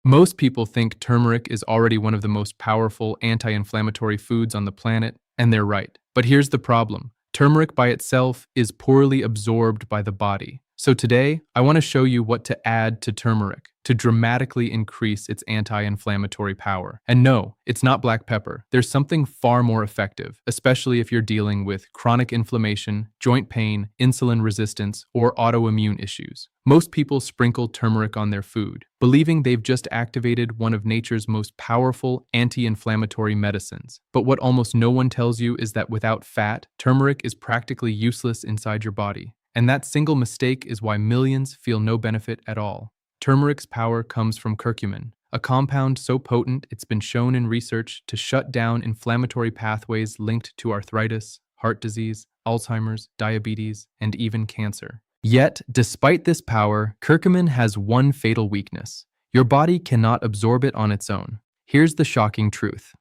Most people think turmeric is already one of the most powerful anti-inflammatory foods on the planet, and they're right. But here's the problem. Turmeric by itself is poorly absorbed by the body. So today, I want to show you what to add to turmeric to dramatically increase its anti-inflammatory power. And no, it's not black pepper. There's something far more effective, especially if you're dealing with chronic inflammation, joint pain, insulin resistance, or autoimmune issues. Most people sprinkle turmeric on their food, believing they've just activated one of nature's most powerful anti-inflammatory medicines. But what almost no one tells you is that without fat, turmeric is practically useless inside your body. And that single mistake is why millions feel no benefit at all. Turmeric's power comes from curcumin, a compound so potent it's been shown in research to shut down inflammatory pathways linked to arthritis, heart disease, Alzheimer's, diabetes, and even cancer. Yet, despite this power, curcumin has one fatal weakness. Your body cannot absorb it on its own. Here's the shocking truth.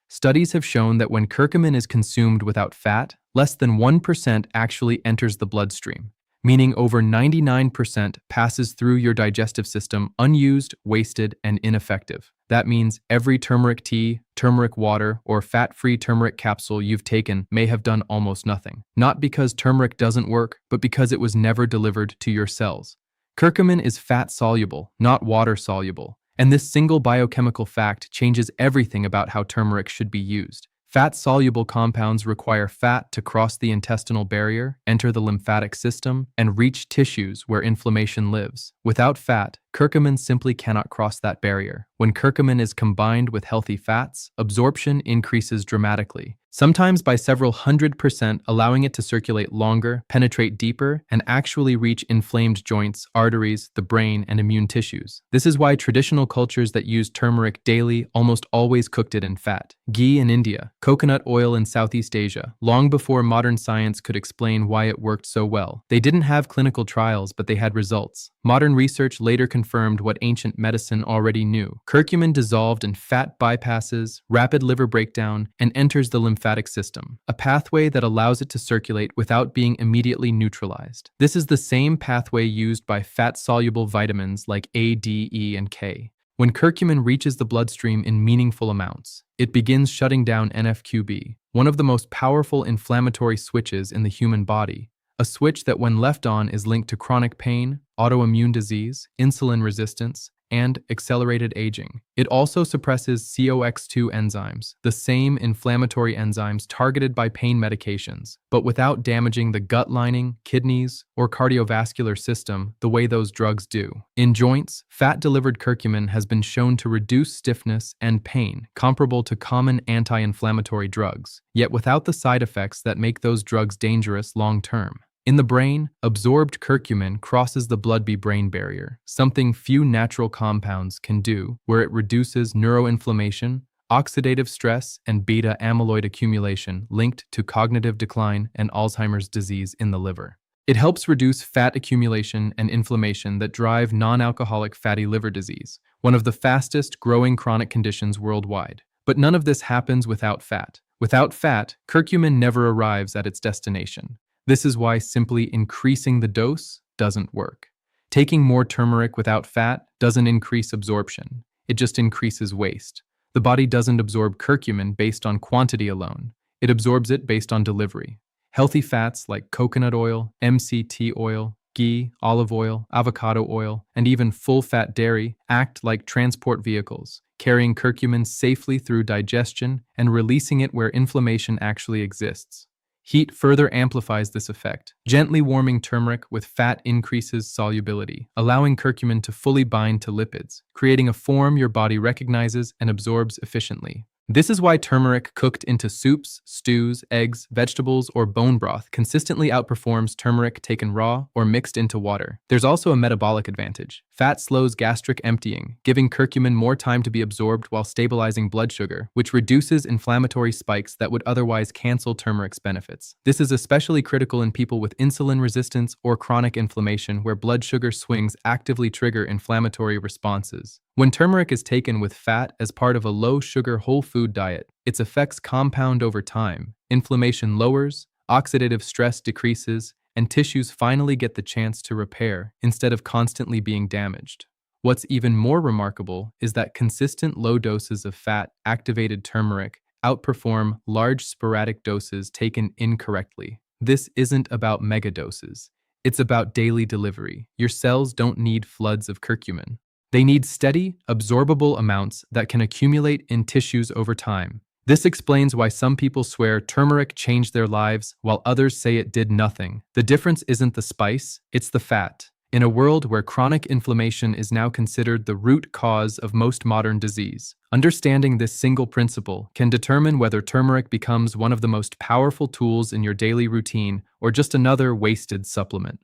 Studies have shown that when curcumin is consumed without fat, less than 1% actually enters the bloodstream, meaning over 99% passes through your digestive system unused, wasted, and ineffective. That means every turmeric tea, turmeric water, or fat-free turmeric capsule you've taken may have done almost nothing. Not because turmeric doesn't work, but because it was never delivered to your cells. Curcumin is fat-soluble, not water-soluble, and this single biochemical fact changes everything about how turmeric should be used. Fat-soluble compounds require fat to cross the intestinal barrier, enter the lymphatic system, and reach tissues where inflammation lives. Without fat, curcumin simply cannot cross that barrier. When curcumin is combined with healthy fats, absorption increases dramatically, sometimes by several 100%, allowing it to circulate longer, penetrate deeper, and actually reach inflamed joints, arteries, the brain, and immune tissues. This is why traditional cultures that use turmeric daily almost always cooked it in fat. Ghee in India, coconut oil in Southeast Asia, long before modern science could explain why it worked so well. They didn't have clinical trials, but they had results. Modern research later confirmed what ancient medicine already knew. Curcumin dissolved in fat bypasses rapid liver breakdown and enters the lymphatic system, a pathway that allows it to circulate without being immediately neutralized. This is the same pathway used by fat-soluble vitamins like A, D, E, and K. When curcumin reaches the bloodstream in meaningful amounts, it begins shutting down NF-κB, one of the most powerful inflammatory switches in the human body. A switch that when left on is linked to chronic pain, autoimmune disease, insulin resistance, and accelerated aging. It also suppresses COX-2 enzymes, the same inflammatory enzymes targeted by pain medications, but without damaging the gut lining, kidneys, or cardiovascular system the way those drugs do. In joints, fat-delivered curcumin has been shown to reduce stiffness and pain comparable to common anti-inflammatory drugs, yet without the side effects that make those drugs dangerous long-term. In the brain, absorbed curcumin crosses the blood-brain barrier, something few natural compounds can do, where it reduces neuroinflammation, oxidative stress, and beta-amyloid accumulation linked to cognitive decline and Alzheimer's disease in the liver. It helps reduce fat accumulation and inflammation that drive non-alcoholic fatty liver disease, one of the fastest growing chronic conditions worldwide. But none of this happens without fat. Without fat, curcumin never arrives at its destination. This is why simply increasing the dose doesn't work. Taking more turmeric without fat doesn't increase absorption. It just increases waste. The body doesn't absorb curcumin based on quantity alone. It absorbs it based on delivery. Healthy fats like coconut oil, MCT oil, ghee, olive oil, avocado oil, and even full-fat dairy act like transport vehicles, carrying curcumin safely through digestion and releasing it where inflammation actually exists. Heat further amplifies this effect. Gently warming turmeric with fat increases solubility, allowing curcumin to fully bind to lipids, creating a form your body recognizes and absorbs efficiently. This is why turmeric cooked into soups, stews, eggs, vegetables, or bone broth consistently outperforms turmeric taken raw or mixed into water. There's also a metabolic advantage. Fat slows gastric emptying, giving curcumin more time to be absorbed while stabilizing blood sugar, which reduces inflammatory spikes that would otherwise cancel turmeric's benefits. This is especially critical in people with insulin resistance or chronic inflammation where blood sugar swings actively trigger inflammatory responses. When turmeric is taken with fat as part of a low-sugar whole food diet, its effects compound over time. Inflammation lowers, oxidative stress decreases, and tissues finally get the chance to repair instead of constantly being damaged. What's even more remarkable is that consistent low doses of fat-activated turmeric outperform large sporadic doses taken incorrectly. This isn't about megadoses. It's about daily delivery. Your cells don't need floods of curcumin. They need steady, absorbable amounts that can accumulate in tissues over time. This explains why some people swear turmeric changed their lives while others say it did nothing. The difference isn't the spice, it's the fat. In a world where chronic inflammation is now considered the root cause of most modern disease, understanding this single principle can determine whether turmeric becomes one of the most powerful tools in your daily routine or just another wasted supplement.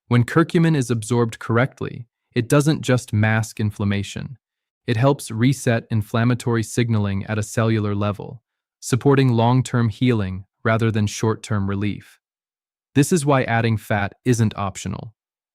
When curcumin is absorbed correctly, it doesn't just mask inflammation. It helps reset inflammatory signaling at a cellular level, supporting long-term healing rather than short-term relief. This is why adding fat isn't optional.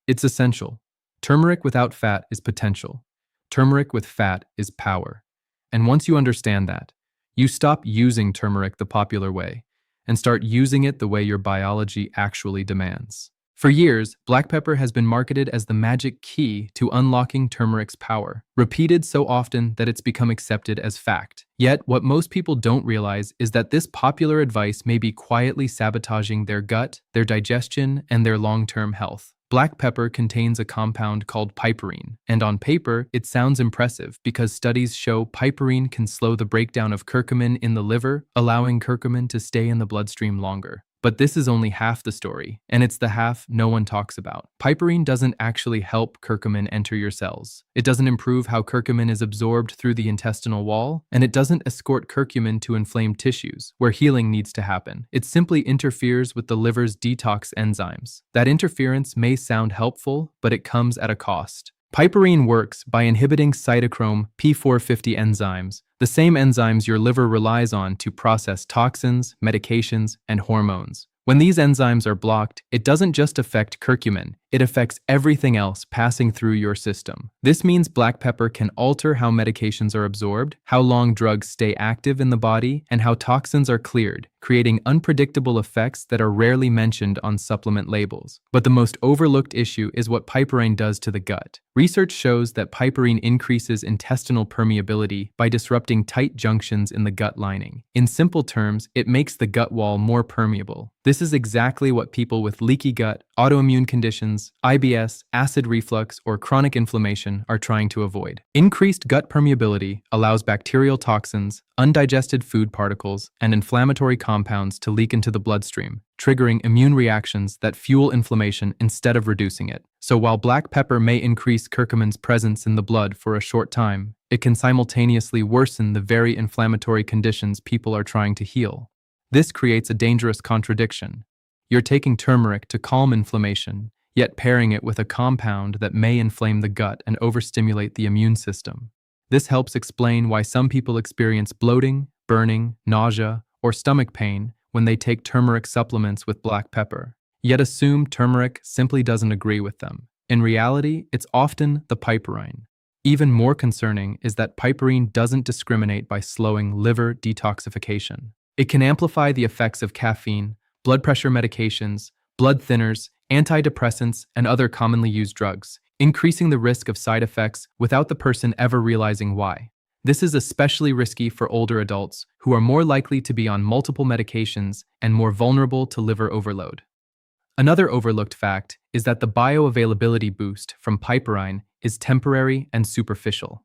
It's essential. Turmeric without fat is potential. Turmeric with fat is power. And once you understand that, you stop using turmeric the popular way and start using it the way your biology actually demands. For years, black pepper has been marketed as the magic key to unlocking turmeric's power, repeated so often that it's become accepted as fact. Yet, what most people don't realize is that this popular advice may be quietly sabotaging their gut, their digestion, and their long-term health. Black pepper contains a compound called piperine, and on paper, it sounds impressive because studies show piperine can slow the breakdown of curcumin in the liver, allowing curcumin to stay in the bloodstream longer. But this is only half the story, and it's the half no one talks about. Piperine doesn't actually help curcumin enter your cells. It doesn't improve how curcumin is absorbed through the intestinal wall, and it doesn't escort curcumin to inflamed tissues, where healing needs to happen. It simply interferes with the liver's detox enzymes. That interference may sound helpful, but it comes at a cost. Piperine works by inhibiting cytochrome P450 enzymes, the same enzymes your liver relies on to process toxins, medications, and hormones. When these enzymes are blocked, it doesn't just affect curcumin, it affects everything else passing through your system. This means black pepper can alter how medications are absorbed, how long drugs stay active in the body, and how toxins are cleared, creating unpredictable effects that are rarely mentioned on supplement labels. But the most overlooked issue is what piperine does to the gut. Research shows that piperine increases intestinal permeability by disrupting tight junctions in the gut lining. In simple terms, it makes the gut wall more permeable. This is exactly what people with leaky gut, autoimmune conditions, IBS, acid reflux, or chronic inflammation are trying to avoid. Increased gut permeability allows bacterial toxins, undigested food particles, and inflammatory compounds to leak into the bloodstream, triggering immune reactions that fuel inflammation instead of reducing it. So while black pepper may increase curcumin's presence in the blood for a short time, it can simultaneously worsen the very inflammatory conditions people are trying to heal. This creates a dangerous contradiction. You're taking turmeric to calm inflammation, yet pairing it with a compound that may inflame the gut and overstimulate the immune system. This helps explain why some people experience bloating, burning, nausea, or stomach pain when they take turmeric supplements with black pepper, yet assume turmeric simply doesn't agree with them. In reality, it's often the piperine. Even more concerning is that piperine doesn't discriminate by slowing liver detoxification. It can amplify the effects of caffeine, blood pressure medications, blood thinners, antidepressants, and other commonly used drugs, increasing the risk of side effects without the person ever realizing why. This is especially risky for older adults who are more likely to be on multiple medications and more vulnerable to liver overload. Another overlooked fact is that the bioavailability boost from piperine is temporary and superficial.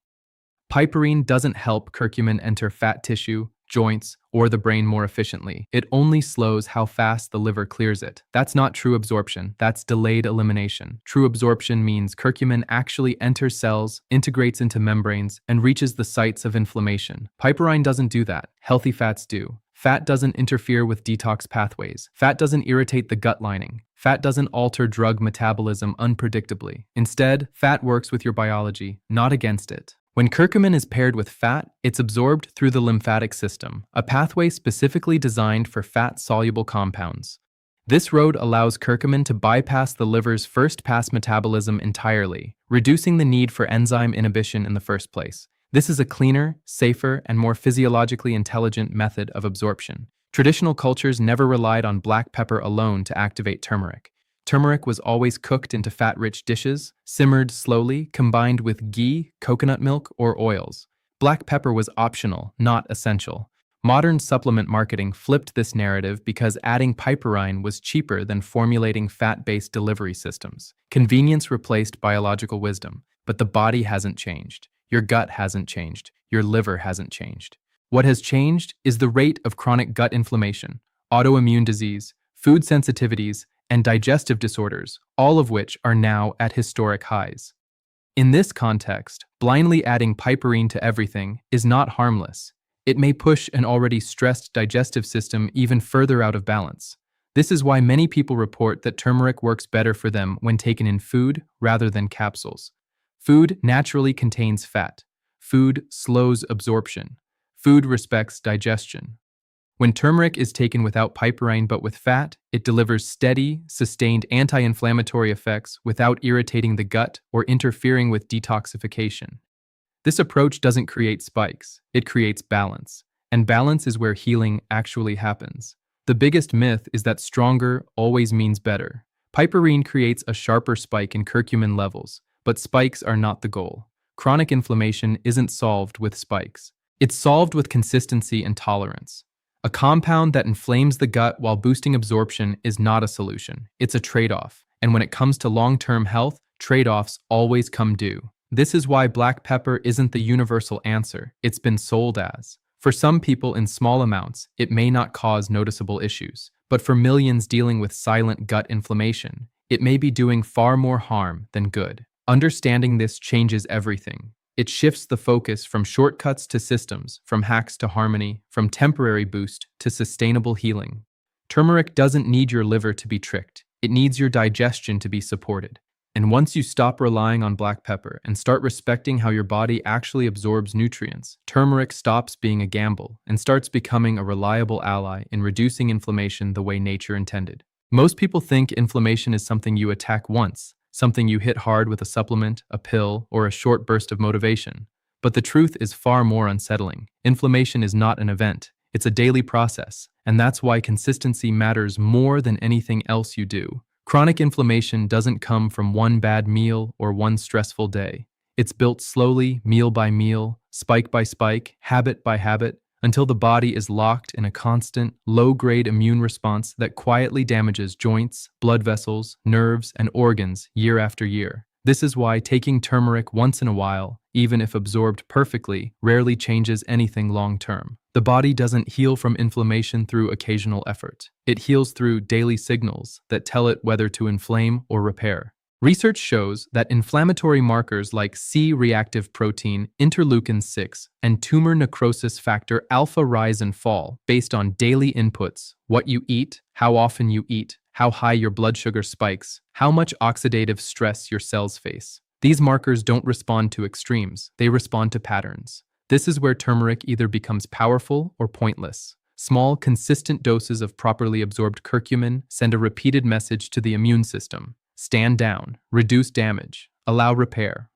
Piperine doesn't help curcumin enter fat tissue, joints, or the brain more efficiently. It only slows how fast the liver clears it. That's not true absorption, that's delayed elimination. True absorption means curcumin actually enters cells, integrates into membranes, and reaches the sites of inflammation. Piperine doesn't do that. Healthy fats do. Fat doesn't interfere with detox pathways. Fat doesn't irritate the gut lining. Fat doesn't alter drug metabolism unpredictably. Instead, fat works with your biology, not against it. When curcumin is paired with fat, it's absorbed through the lymphatic system, a pathway specifically designed for fat-soluble compounds. This road allows curcumin to bypass the liver's first-pass metabolism entirely, reducing the need for enzyme inhibition in the first place. This is a cleaner, safer, and more physiologically intelligent method of absorption. Traditional cultures never relied on black pepper alone to activate turmeric. Turmeric was always cooked into fat-rich dishes, simmered slowly, combined with ghee, coconut milk, or oils. Black pepper was optional, not essential. Modern supplement marketing flipped this narrative because adding piperine was cheaper than formulating fat-based delivery systems. Convenience replaced biological wisdom, but the body hasn't changed. Your gut hasn't changed. Your liver hasn't changed. What has changed is the rate of chronic gut inflammation, autoimmune disease, food sensitivities, and digestive disorders, all of which are now at historic highs. In this context, blindly adding piperine to everything is not harmless. It may push an already stressed digestive system even further out of balance. This is why many people report that turmeric works better for them when taken in food rather than capsules. Food naturally contains fat. Food slows absorption. Food respects digestion. When turmeric is taken without piperine but with fat, it delivers steady, sustained anti-inflammatory effects without irritating the gut or interfering with detoxification. This approach doesn't create spikes, it creates balance. And balance is where healing actually happens. The biggest myth is that stronger always means better. Piperine creates a sharper spike in curcumin levels, but spikes are not the goal. Chronic inflammation isn't solved with spikes. It's solved with consistency and tolerance. A compound that inflames the gut while boosting absorption is not a solution. It's a trade-off. And when it comes to long-term health, trade-offs always come due. This is why black pepper isn't the universal answer it's been sold as. For some people in small amounts, it may not cause noticeable issues. But for millions dealing with silent gut inflammation, it may be doing far more harm than good. Understanding this changes everything. It shifts the focus from shortcuts to systems, from hacks to harmony, from temporary boost to sustainable healing. Turmeric doesn't need your liver to be tricked. It needs your digestion to be supported. And once you stop relying on black pepper and start respecting how your body actually absorbs nutrients, turmeric stops being a gamble and starts becoming a reliable ally in reducing inflammation the way nature intended. Most people think inflammation is something you attack once, something you hit hard with a supplement, a pill, or a short burst of motivation. But the truth is far more unsettling. Inflammation is not an event. It's a daily process, and that's why consistency matters more than anything else you do. Chronic inflammation doesn't come from one bad meal or one stressful day. It's built slowly, meal by meal, spike by spike, habit by habit, until the body is locked in a constant, low-grade immune response that quietly damages joints, blood vessels, nerves, and organs year after year. This is why taking turmeric once in a while, even if absorbed perfectly, rarely changes anything long-term. The body doesn't heal from inflammation through occasional effort. It heals through daily signals that tell it whether to inflame or repair. Research shows that inflammatory markers like C-reactive protein, interleukin-6, and tumor necrosis factor alpha rise and fall based on daily inputs: what you eat, how often you eat, how high your blood sugar spikes, how much oxidative stress your cells face. These markers don't respond to extremes, they respond to patterns. This is where turmeric either becomes powerful or pointless. Small, consistent doses of properly absorbed curcumin send a repeated message to the immune system. Stand down, reduce damage, allow repair.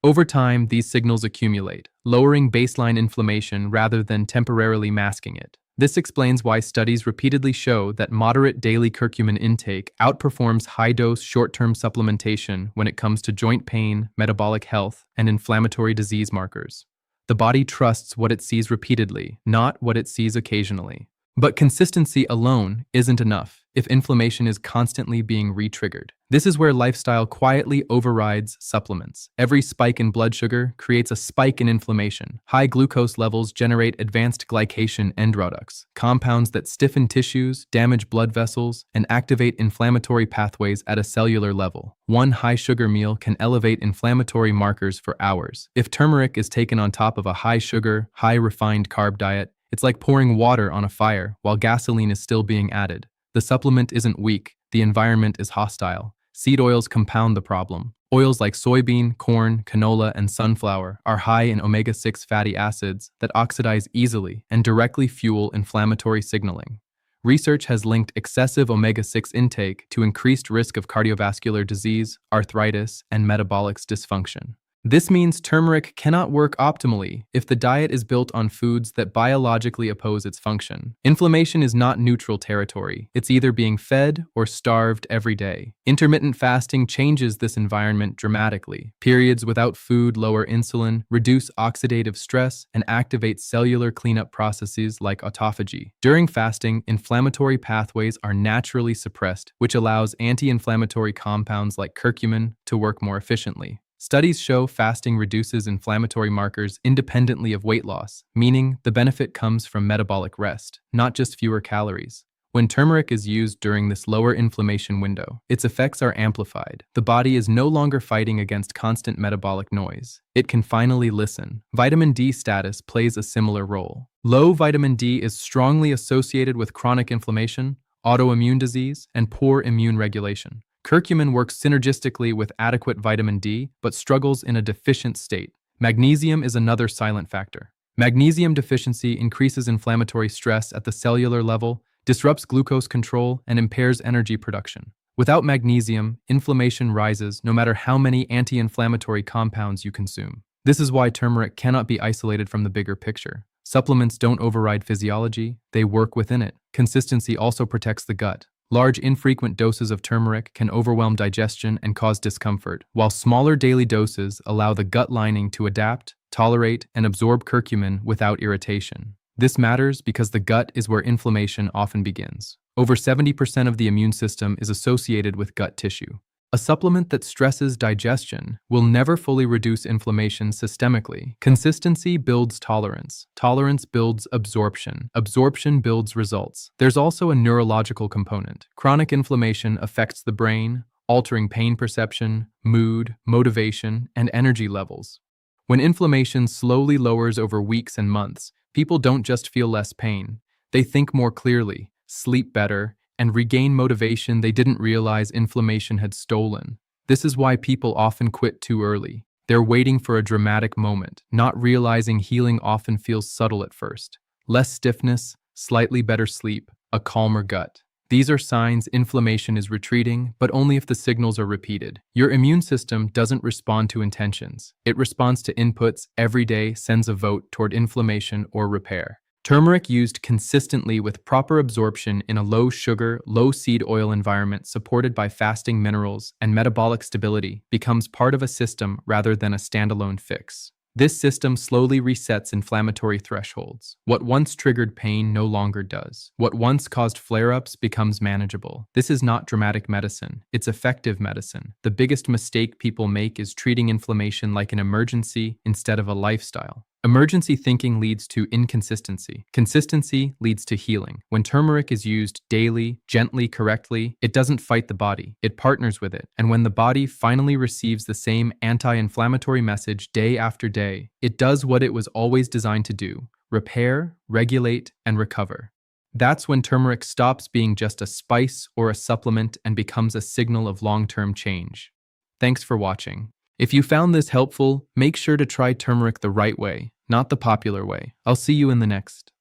Over time, these signals accumulate, lowering baseline inflammation rather than temporarily masking it. This explains why studies repeatedly show that moderate daily curcumin intake outperforms high-dose short-term supplementation when it comes to joint pain, metabolic health, and inflammatory disease markers. The body trusts what it sees repeatedly, not what it sees occasionally. But consistency alone isn't enough if inflammation is constantly being re-triggered. This is where lifestyle quietly overrides supplements. Every spike in blood sugar creates a spike in inflammation. High glucose levels generate advanced glycation end products, compounds that stiffen tissues, damage blood vessels, and activate inflammatory pathways at a cellular level. One high-sugar meal can elevate inflammatory markers for hours. If turmeric is taken on top of a high-sugar, high-refined carb diet, it's like pouring water on a fire while gasoline is still being added. The supplement isn't weak, the environment is hostile. Seed oils compound the problem. Oils like soybean, corn, canola, and sunflower are high in omega-6 fatty acids that oxidize easily and directly fuel inflammatory signaling. Research has linked excessive omega-6 intake to increased risk of cardiovascular disease, arthritis, and metabolic dysfunction. This means turmeric cannot work optimally if the diet is built on foods that biologically oppose its function. Inflammation is not neutral territory. It's either being fed or starved every day. Intermittent fasting changes this environment dramatically. Periods without food lower insulin, reduce oxidative stress, and activate cellular cleanup processes like autophagy. During fasting, inflammatory pathways are naturally suppressed, which allows anti-inflammatory compounds like curcumin to work more efficiently. Studies show fasting reduces inflammatory markers independently of weight loss, meaning the benefit comes from metabolic rest, not just fewer calories. When turmeric is used during this lower inflammation window, its effects are amplified. The body is no longer fighting against constant metabolic noise. It can finally listen. Vitamin D status plays a similar role. Low vitamin D is strongly associated with chronic inflammation, autoimmune disease, and poor immune regulation. Curcumin works synergistically with adequate vitamin D, but struggles in a deficient state. Magnesium is another silent factor. Magnesium deficiency increases inflammatory stress at the cellular level, disrupts glucose control, and impairs energy production. Without magnesium, inflammation rises no matter how many anti-inflammatory compounds you consume. This is why turmeric cannot be isolated from the bigger picture. Supplements don't override physiology, they work within it. Consistency also protects the gut. Large, infrequent doses of turmeric can overwhelm digestion and cause discomfort, while smaller daily doses allow the gut lining to adapt, tolerate, and absorb curcumin without irritation. This matters because the gut is where inflammation often begins. Over 70% of the immune system is associated with gut tissue. A supplement that stresses digestion will never fully reduce inflammation systemically. Consistency builds tolerance. Tolerance builds absorption. Absorption builds results. There's also a neurological component. Chronic inflammation affects the brain, altering pain perception, mood, motivation, and energy levels. When inflammation slowly lowers over weeks and months, people don't just feel less pain. They think more clearly, sleep better, and regain motivation they didn't realize inflammation had stolen. This is why people often quit too early. They're waiting for a dramatic moment, not realizing healing often feels subtle at first. Less stiffness, slightly better sleep, a calmer gut. These are signs inflammation is retreating, but only if the signals are repeated. Your immune system doesn't respond to intentions. It responds to inputs every day, sends a vote toward inflammation or repair. Turmeric used consistently with proper absorption in a low-sugar, low-seed oil environment supported by fasting minerals and metabolic stability becomes part of a system rather than a standalone fix. This system slowly resets inflammatory thresholds. What once triggered pain no longer does. What once caused flare-ups becomes manageable. This is not dramatic medicine. It's effective medicine. The biggest mistake people make is treating inflammation like an emergency instead of a lifestyle. Emergency thinking leads to inconsistency. Consistency leads to healing. When turmeric is used daily, gently, correctly, it doesn't fight the body. It partners with it. And when the body finally receives the same anti-inflammatory message day after day, it does what it was always designed to do: repair, regulate, and recover. That's when turmeric stops being just a spice or a supplement and becomes a signal of long-term change. Thanks for watching. If you found this helpful, make sure to try turmeric the right way, not the popular way. I'll see you in the next.